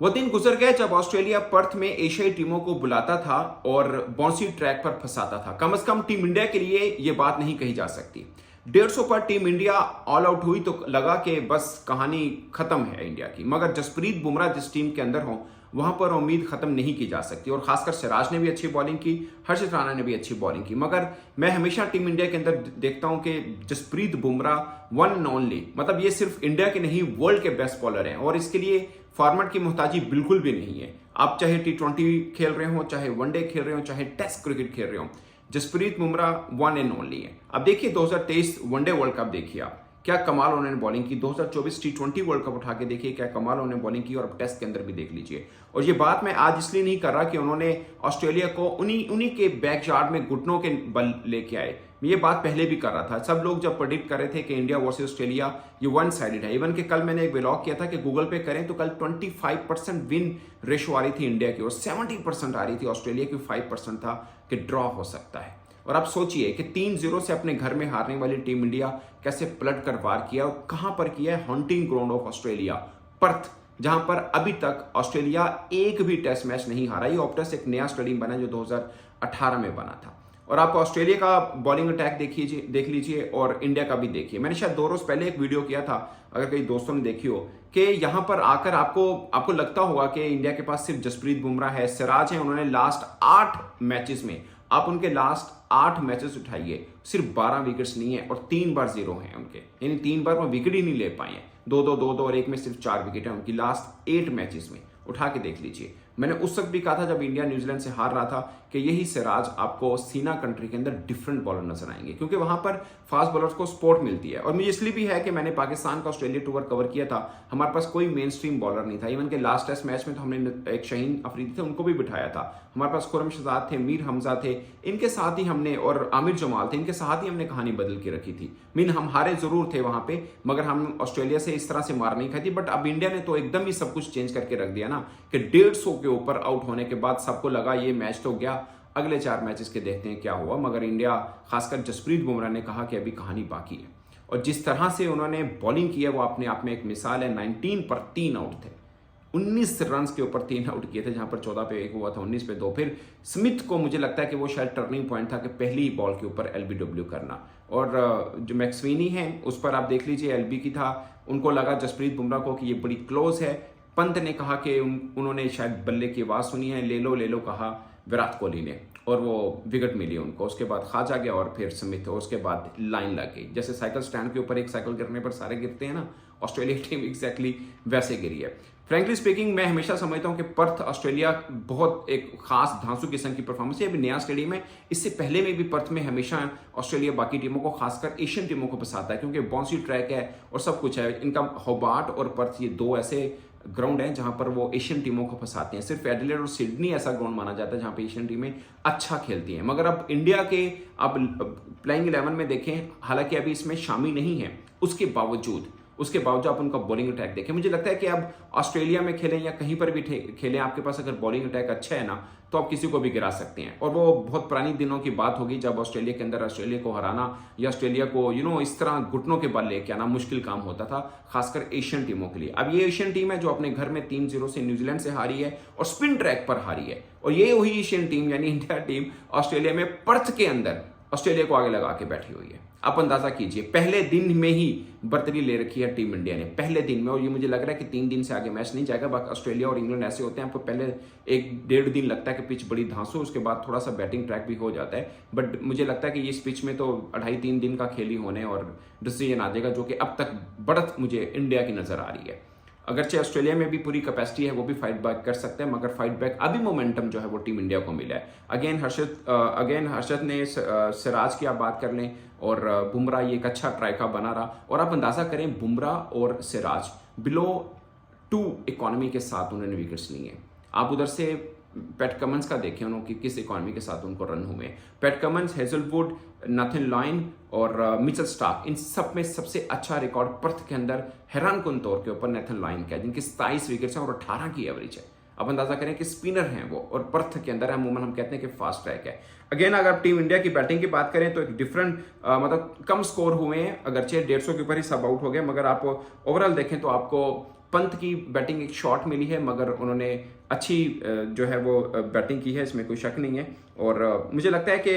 वो दिन गुजर गए जब ऑस्ट्रेलिया पर्थ में एशियाई टीमों को बुलाता था और बाउंसी ट्रैक पर फंसाता था। कम से कम टीम इंडिया के लिए ये बात नहीं कही जा सकती। 150 पर टीम इंडिया ऑल आउट हुई तो लगा कि बस कहानी खत्म है इंडिया की। मगर जसप्रीत बुमराह जिस टीम के अंदर हो वहां पर उम्मीद खत्म नहीं की जा सकती। और खासकर सिराज ने भी अच्छी बॉलिंग की, हर्षित राणा ने भी अच्छी बॉलिंग की। मगर मैं हमेशा टीम इंडिया के अंदर देखता हूं कि Jasprit Bumrah one and only, मतलब ये सिर्फ इंडिया के नहीं वर्ल्ड के बेस्ट बॉलर हैं। और इसके लिए फॉर्मेट की मोहताजी बिल्कुल भी नहीं है। आप चाहे T20 खेल रहे हो, चाहे वनडे खेल रहे हो, चाहे टेस्ट क्रिकेट खेल रहे हो, Jasprit Bumrah one and only है। अब देखिए 2023 वनडे वर्ल्ड कप देखिए आप, क्या कमाल उन्होंने बॉलिंग की। 2024 T20 वर्ल्ड कप उठा के देखिए क्या कमाल उन्होंने बॉलिंग की। और अब टेस्ट के अंदर भी देख लीजिए। और ये बात मैं आज इसलिए नहीं कर रहा कि उन्होंने ऑस्ट्रेलिया को उन्हीं के बैकयार्ड में घुटनों के बल लेके आए। ये बात पहले भी कर रहा था। सब लोग जब प्रेडिक्ट कर रहे थे कि इंडिया वर्सेस ऑस्ट्रेलिया ये वन साइडेड है। इवन कि कल मैंने एक व्लॉग किया था कि गूगल पे करें तो कल 25% विन रेशो आ रही थी इंडिया की और 70% आ रही थी ऑस्ट्रेलिया की। 5% था कि ड्रॉ हो सकता है। और आप सोचिए कि 3-0 से अपने घर में हारने वाली टीम इंडिया कैसे पलट कर वार किया और कहां पर किया है। Haunting ground of Australia, Perth, जहां पर अभी तक ऑस्ट्रेलिया एक भी टेस्ट मैच नहीं हारा। ये ऑप्टस एक नया स्टेडियम बना जो 2018 में बना था। और आप ऑस्ट्रेलिया का बॉलिंग अटैक देख लीजिए और इंडिया का भी देखिए। मैंने शायद 2 रोज पहले एक वीडियो किया था, अगर कई दोस्तों ने देखी हो, कि यहां पर आकर आपको लगता होगा कि इंडिया के पास सिर्फ जसप्रीत बुमराह है, सिराज है। उन्होंने लास्ट 8 मैचेस में, आप उनके लास्ट 8 मैचेस उठाइए, सिर्फ 12 विकेट्स नहीं है और 3 बार 0 हैं उनके, यानी 3 बार वो विकेट ही नहीं ले पाए हैं। 2-2 और एक में सिर्फ 4 विकेट है उनकी लास्ट 8 मैचेस में। उठा के देख लीजिए। मैंने उस वक्त भी कहा था जब इंडिया न्यूजीलैंड से हार रहा था कि यही सिराज आपको सीना कंट्री के अंदर डिफरेंट बॉलर नजर आएंगे, क्योंकि वहां पर फास्ट बॉलर्स को सपोर्ट मिलती है। और मुझे इसलिए भी है कि मैंने पाकिस्तान का ऑस्ट्रेलिया टूर कवर किया था, हमारे पास कोई मेन स्ट्रीम बॉलर नहीं था। इवन के लास्ट टेस्ट मैच में तो हमने एक शाहीन अफरीदी थे, उनको भी बिठाया था। हमारे पास खुरम शहजाद थे, मीर हमजा थे, इनके साथ ही हमने, और आमिर जमाल थे, इनके साथ ही हमने कहानी बदल के रखी थी। हम हारे जरूर थे वहां पे, मगर हम ऑस्ट्रेलिया से इस तरह से मार नहीं खाई थी। बट अब इंडिया ने तो एकदम ही सब कुछ चेंज करके रख दिया ना, कि 150 के ऊपर आउट होने के बाद सबको लगा ये मैच तो गया, अगले 4 मैचेस के देखते हैं क्या हुआ। मगर इंडिया, खासकर जसप्रीत बुमराह ने कहा कि अभी कहानी बाकी है। और जिस तरह से उन्होंने बॉलिंग की है वो अपने आप में एक मिसाल है। 19 पर 3 आउट थे, 19 रन के ऊपर 3 आउट किए थे, जहां पर 14 पे 1 हुआ था, 19 पे 2। फिर स्मिथ को मुझे लगता है कि वो शायद टर्निंग पॉइंट था कि पहली बॉल के ऊपर LBW करना। और जो मैक्सवीनी है उस पर आप देख लीजिए, LB की था, उनको लगा जसप्रीत बुमराह को कि ये बड़ी क्लोज है। पंत ने कहा कि उन्होंने शायद बल्ले की आवाज सुनी है, ले लो कहा विराट कोहली ने, और वो विकेट मिली उनको। उसके बाद खाजा गया और फिर स्मिथ, और उसके बाद लाइन लग गई। जैसे साइकिल स्टैंड के ऊपर एक साइकिल गिरने पर सारे गिरते हैं ना, ऑस्ट्रेलिया टीम एग्जैक्टली वैसे गिरी है। फ्रैंकली स्पीकिंग, मैं हमेशा समझता हूं कि पर्थ ऑस्ट्रेलिया बहुत एक खास धांसू किस्म की परफॉर्मेंस है। अभी नया स्टेडियम है, इससे पहले में भी पर्थ में हमेशा ऑस्ट्रेलिया बाकी टीमों को, खासकर एशियन टीमों को फंसाता है, क्योंकि बाउंसी ट्रैक है और सब कुछ है। इनका होबार्ट और पर्थ, ये 2 ऐसे ग्राउंड है जहां पर वो एशियन टीमों को फंसाते हैं। सिर्फ एडिलेड और सिडनी ऐसा ग्राउंड माना जाता है जहां पे एशियन टीमें अच्छा खेलती हैं। मगर अब इंडिया के आप प्लेइंग 11 में देखें, हालांकि अभी इसमें शामिल नहीं है, उसके बावजूद आप उनका बॉलिंग अटैक देखें। मुझे लगता है कि अब ऑस्ट्रेलिया में खेलें या कहीं पर भी खेलें, आपके पास अगर बॉलिंग अटैक अच्छा है ना, तो आप किसी को भी गिरा सकते हैं। और वो बहुत पुरानी दिनों की बात होगी जब ऑस्ट्रेलिया के अंदर ऑस्ट्रेलिया को हराना या ऑस्ट्रेलिया को इस तरह घुटनों के बल लेके आना मुश्किल काम होता था, खासकर एशियन टीमों के लिए। अब ये एशियन टीम है जो अपने घर में 3-0 से न्यूजीलैंड से हारी है और स्पिन ट्रैक पर हारी है। और ये वही एशियन टीम यानी इंडिया टीम ऑस्ट्रेलिया में पर्थ के अंदर ऑस्ट्रेलिया को आगे लगा के बैठी हुई है। आप अंदाजा कीजिए, पहले दिन में ही बर्तरी ले रखी है टीम इंडिया ने, पहले दिन में। और ये मुझे लग रहा है कि 3 दिन से आगे मैच नहीं जाएगा। बाकी ऑस्ट्रेलिया और इंग्लैंड ऐसे होते हैं, आपको पहले 1-1.5 दिन लगता है कि पिच बड़ी धांसू, उसके बाद थोड़ा सा बैटिंग ट्रैक भी हो जाता है। बट मुझे लगता है कि इस पिच में तो 2.5-3 दिन का खेल ही होने और डिसीजन आ जाएगा, जो कि अब तक बढ़त मुझे इंडिया की नजर आ रही है। अगरचे ऑस्ट्रेलिया में भी पूरी कैपेसिटी है, वो भी फाइट बैक कर सकते हैं, मगर फाइट बैक अभी मोमेंटम जो है वो टीम इंडिया को मिला है। अगेन हर्षद ने सिराज की आप बात कर लें और बुमराह, ये एक अच्छा ट्राइका बना रहा। और आप अंदाजा करें, बुमराह और सिराज बिलो 2 इकोनॉमी के साथ उन्होंने विकेट्स लिए हैं। आप उधर से पैट कमिंस का देखें, उन्होंने किस इकोनॉमी के साथ उनको रन हुए। PAT Cummins, Hazlewood, Nathan Lyon और मिचेल स्टार्क, इन सब में सबसे अच्छा रिकॉर्ड पर्थ के अंदर हैरानकुन तौर के ऊपर नेथन लायन का है, जिनकी 27 विकेट्स हैं और 18 की एवरेज है। अब अंदाजा करें कि स्पिनर हैं वो, और पर्थ के अंदर अमूमन हम कहते हैं कि फास्ट ट्रैक है। अगेन अगर टीम इंडिया की बैटिंग की बात करें तो एक डिफरेंट मतलब कम स्कोर हुए हैं, अगरचे 150 के ऊपर ही सब आउट हो गए, मगर आप ओवरऑल देखें तो आपको पंत की बैटिंग एक शॉर्ट मिली है, मगर उन्होंने अच्छी जो है वो बैटिंग की है, इसमें कोई शक नहीं है। और मुझे लगता है कि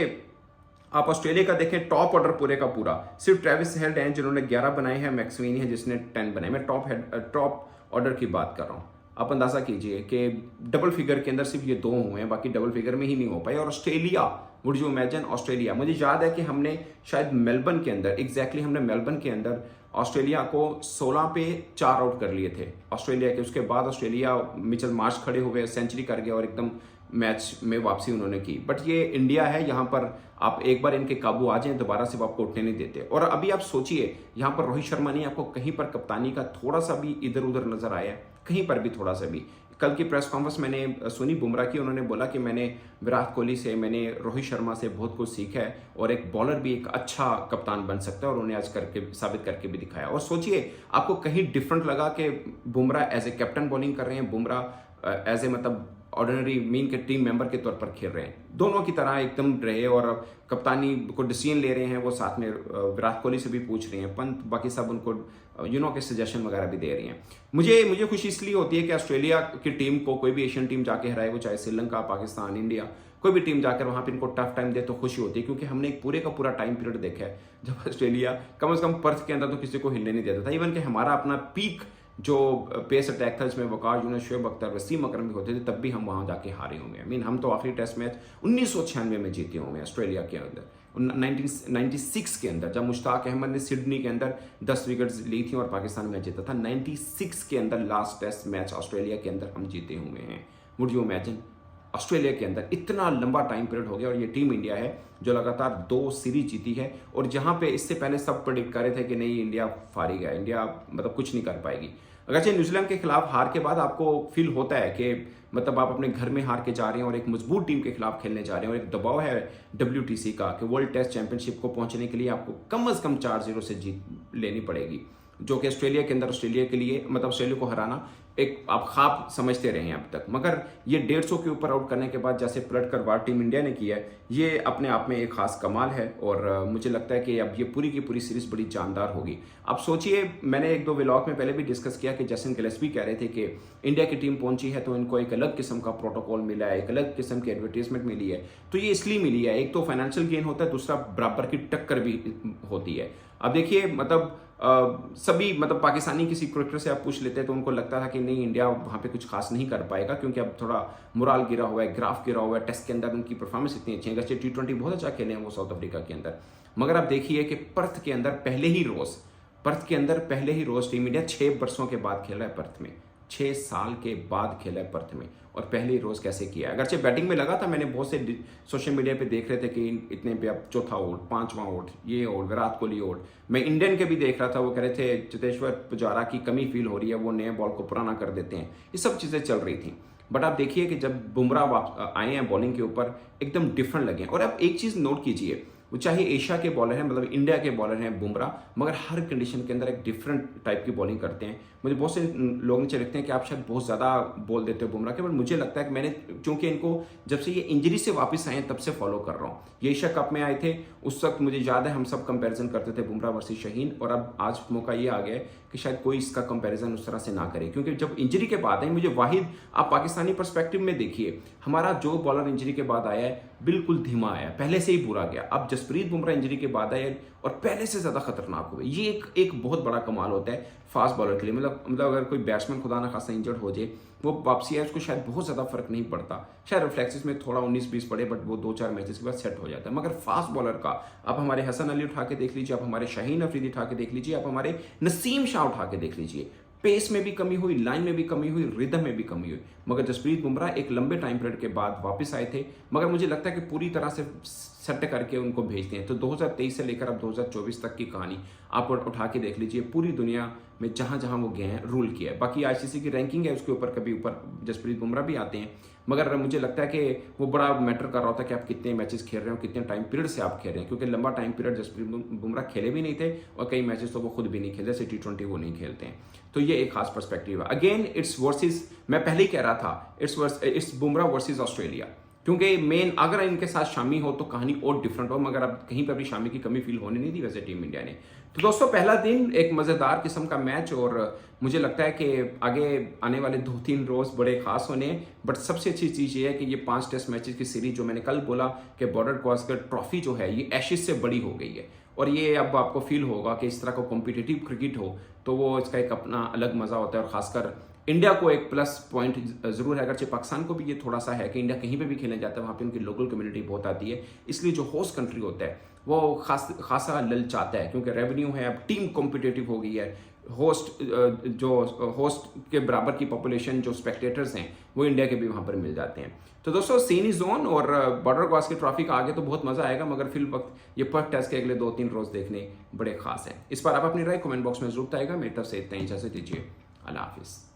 आप ऑस्ट्रेलिया का देखें, टॉप ऑर्डर पूरे का पूरा सिर्फ ट्रेविस हेड हैं जिन्होंने 11 बनाए हैं, मैक्सवेनी है जिसने 10 बनाए। मैं टॉप ऑर्डर की बात कर रहा हूँ। आप अंदाजा कीजिए कि डबल फिगर के अंदर सिर्फ ये 2 हुए हैं, बाकी डबल फिगर में ही नहीं हो पाए। और Australia, would you imagine, Australia, मुझे याद है कि हमने शायद मेलबर्न के अंदर, हमने मेलबर्न के अंदर ऑस्ट्रेलिया को 16 पे 4 आउट कर लिए थे ऑस्ट्रेलिया के। उसके बाद ऑस्ट्रेलिया मिचेल मार्श खड़े हुए, सेंचुरी कर गया और एकदम मैच में वापसी उन्होंने की। बट ये इंडिया है, यहाँ पर आप एक बार इनके काबू आ जाएं, दोबारा से वो आपको उठने नहीं देते। और अभी आप सोचिए, यहाँ पर रोहित शर्मा ने आपको कहीं पर कप्तानी का थोड़ा सा भी इधर उधर नजर आया, कहीं पर भी थोड़ा सा भी। कल की प्रेस कॉन्फ्रेंस मैंने सुनी बुमराह की, उन्होंने बोला कि मैंने विराट कोहली से, मैंने रोहित शर्मा से बहुत कुछ सीखा है और एक बॉलर भी एक अच्छा कप्तान बन सकता है, और उन्हें आज करके साबित करके भी दिखाया। और सोचिए, आपको कहीं डिफरेंट लगा कि Bumrah as a captain bowling कर रहे हैं, बुमराह एज ए मतलब ऑर्डिनरी मीन के टीम मेंबर के तौर पर खेल रहे हैं, दोनों की तरह एकदम रहे। और कप्तानी को डिसीजन ले रहे हैं वो, साथ में विराट कोहली से भी पूछ रहे हैं, पंत बाकी सब उनको के सजेशन वगैरह भी दे रही हैं। मुझे खुशी इसलिए होती है कि ऑस्ट्रेलिया की टीम को कोई भी एशियन टीम जाके हराए, वो चाहे श्रीलंका, पाकिस्तान, इंडिया, कोई भी टीम जाकर वहां पे इनको टफ टाइम दे तो खुशी होती है। क्योंकि हमने एक पूरे का पूरा टाइम पीरियड देखा है जब ऑस्ट्रेलिया कम से कम पर्थ के अंदर तो किसी को हिलने नहीं देता था। इवन कि हमारा अपना पीक जो पेस अटैक था, जिसमें वकास यूनुस, शोएब अख्तर, वसीम अकरम भी होते थे, तब भी हम वहां जाके हारे होंगे। हम तो आखिरी टेस्ट मैच 1996 में जीते होंगे ऑस्ट्रेलिया के अंदर, 1996 के अंदर, जब मुश्ताक अहमद ने सिडनी के अंदर 10 विकेट्स ली थी और पाकिस्तान में जीता था। 96 के अंदर लास्ट टेस्ट मैच ऑस्ट्रेलिया के अंदर हम जीते हुए हैं। वुड यू इमेजिन, ऑस्ट्रेलिया के अंदर इतना लंबा टाइम पीरियड हो गया। और ये टीम इंडिया है जो लगातार 2 सीरीज जीती है, और जहां पे इससे पहले सब प्रेडिक्ट कर रहे थे कि नहीं इंडिया फारी गया, इंडिया मतलब कुछ नहीं कर पाएगी। अगरचे न्यूजीलैंड के खिलाफ हार के बाद आपको फील होता है कि मतलब आप अपने घर में हार के जा रहे हैं और एक मजबूत टीम के खिलाफ खेलने जा रहे हैं, और एक दबाव है WTC का कि वर्ल्ड टेस्ट चैंपियनशिप को पहुंचने के लिए आपको कम से कम 4-0 से जीत लेनी पड़ेगी, जो कि ऑस्ट्रेलिया के अंदर ऑस्ट्रेलिया के लिए मतलब ऑस्ट्रेलिया को हराना एक आप ख्वाब समझते रहे हैं अब तक। मगर ये 150 के ऊपर आउट करने के बाद जैसे पलट कर वार टीम इंडिया ने किया है, ये अपने आप में एक खास कमाल है। और मुझे लगता है कि अब ये पूरी की पूरी सीरीज बड़ी जानदार होगी। आप सोचिए, मैंने 1-2 व्लॉग में पहले भी डिस्कस किया कि जैसन गिलेस्पी कह रहे थे कि इंडिया की टीम पहुंची है तो इनको एक अलग किस्म का प्रोटोकॉल मिला है, एक अलग किस्म की एडवर्टीजमेंट मिली है। तो ये इसलिए मिली है, एक तो फाइनेंशियल गेन होता है, दूसरा बराबर की टक्कर भी होती है। अब देखिए मतलब सभी मतलब पाकिस्तानी किसी क्रिकेटर से आप पूछ लेते हैं तो उनको लगता था कि नहीं इंडिया वहां पे कुछ खास नहीं कर पाएगा, क्योंकि अब थोड़ा मोराल गिरा हुआ है, ग्राफ गिरा हुआ है, टेस्ट के अंदर उनकी परफॉर्मेंस इतनी अच्छी है। अगरचे T20 बहुत अच्छा खेले हैं वो साउथ अफ्रीका के अंदर, मगर आप देखिए कि पर्थ के अंदर पहले ही रोज टीम इंडिया 6 वर्षों के बाद खेला है पर्थ में, 6 साल के बाद खेला है पर्थ में, और पहले रोज कैसे किया है। अगरचे बैटिंग में लगा था, मैंने बहुत से सोशल मीडिया पे देख रहे थे कि इतने पे अब चौथा आउट, 5वां आउट, ये आउट, विराट कोहली आउट। मैं इंडियन के भी देख रहा था, वो कह रहे थे चेतेश्वर पुजारा की कमी फील हो रही है, वो नए बॉल को पुराना कर देते हैं, ये सब चीजें चल रही थी। बट आप देखिए कि जब बुमराह आए हैं बॉलिंग के ऊपर, एकदम डिफरेंट लगे। और अब एक चीज नोट कीजिए, वो चाहे एशिया के बॉलर हैं, मतलब इंडिया के बॉलर हैं बुमराह, मगर हर कंडीशन के अंदर एक डिफरेंट टाइप की बॉलिंग करते हैं। मुझे बहुत से लोग नीचे लिखते हैं कि आप शायद बहुत ज़्यादा बोल देते हो बुमराह के, बट मुझे लगता है कि मैंने क्योंकि इनको जब से ये इंजरी से वापस आए हैं तब से फॉलो कर रहा हूँ। ये एशिया कप में आए थे उस वक्त मुझे याद है हम सब कंपैरिजन करते थे बुमराह वर्सेस शाहीन, और अब आज मौका ये आ गया है कि शायद कोई इसका कंपैरिजन उस तरह से ना करे, क्योंकि जब इंजरी के बाद है, मुझे वाहिद आप पाकिस्तानी पर्सपेक्टिव में देखिए, हमारा जो बॉलर इंजरी के बाद आया है बिल्कुल धीमा आया, पहले से ही बुरा गया। अब जसप्रीत बुमराह इंजरी के बाद आए और पहले से ज्यादा खतरनाक हुए, ये एक बहुत बड़ा कमाल होता है फास्ट बॉलर के लिए। मतलब अगर कोई बैट्समैन खुदा ना खासा इंजर्ड हो जाए, वो वापसी है उसको शायद बहुत ज्यादा फर्क नहीं पड़ता, शायद रिफ्लेक्सेस में थोड़ा 19-20 पड़े, बट वो 2-4 मैचेस के बाद सेट हो जाता है। मगर फास्ट बॉलर का आप हमारे हसन अली उठा के देख लीजिए, आप हमारे शाहीन अफरीदी उठा के देख लीजिए, आप हमारे नसीम शाह उठा के देख लीजिए, पेस में भी कमी हुई, लाइन में भी कमी हुई, रिदम में भी कमी हुई। मगर जसप्रीत बुमराह एक लंबे टाइम पीरियड के बाद वापस आए थे, मगर मुझे लगता है कि पूरी तरह से सेट करके उनको भेजते हैं। तो 2023 से लेकर अब 2024 तक की कहानी आप उठा के देख लीजिए, पूरी दुनिया में जहां जहां वो गए हैं रूल किया है। बाकी ICC की रैंकिंग है उसके ऊपर कभी ऊपर जसप्रीत बुमराह भी आते हैं, मगर मुझे लगता है कि वो बड़ा मैटर कर रहा होता है कि आप कितने मैचेस खेल रहे हो, कितने टाइम पीरियड से आप खेल रहे हैं, क्योंकि लंबा टाइम पीरियड जसप्रीत बुमराह खेले भी नहीं थे और कई मैचेस तो वो खुद भी नहीं खेलते, जैसे T20 वो नहीं खेलते हैं। तो ये एक खास पर्सपेक्टिव है। अगेन इट्स वर्सेस, मैं पहले ही कह रहा था, इट्स बुमराह वर्सेस ऑस्ट्रेलिया। क्योंकि मेन अगर इनके साथ शामी हो तो कहानी और डिफरेंट हो, मगर अब कहीं पर भी शामी की कमी फील होने नहीं दी वैसे टीम इंडिया ने। तो दोस्तों पहला दिन एक मज़ेदार किस्म का मैच, और मुझे लगता है कि आगे आने वाले 2-3 रोज़ बड़े खास होने। बट सबसे अच्छी चीज़ ये है कि ये 5 टेस्ट मैचेस की सीरीज जो मैंने कल बोला कि बॉर्डर गावस्कर ट्रॉफी जो है ये एशेज से बड़ी हो गई है, और ये अब आपको फील होगा कि इस तरह का कॉम्पिटिटिव क्रिकेट हो तो वो इसका एक अपना अलग मज़ा होता है। और ख़ासकर इंडिया को एक प्लस पॉइंट ज़रूर है, अगरचे पाकिस्तान को भी ये थोड़ा सा है कि इंडिया कहीं पे भी खेलने जाता है वहाँ पे उनकी लोकल कम्युनिटी बहुत आती है, इसलिए जो होस्ट कंट्री होता है वो खासा ललचाता है, क्योंकि रेवेन्यू है, अब टीम कॉम्पिटिटिव हो गई है। होस्ट के बराबर की पॉपुलेशन जो स्पेक्टेटर्स हैं वो इंडिया के भी वहाँ पर मिल जाते हैं। तो दोस्तों सीनी जोन और बॉर्डर गावस्कर ट्रॉफी का आगे तो बहुत मजा आएगा, मगर फिल वक्त ये पर्थ टेस्ट के अगले 2-3 रोज देखने बड़े खास हैं। इस पर आप अपनी राय कमेंट बॉक्स में जरूर बताइएगा। मेरी तरफ से इतना ही, इजाजत दीजिए। अल्लाह हाफिज़।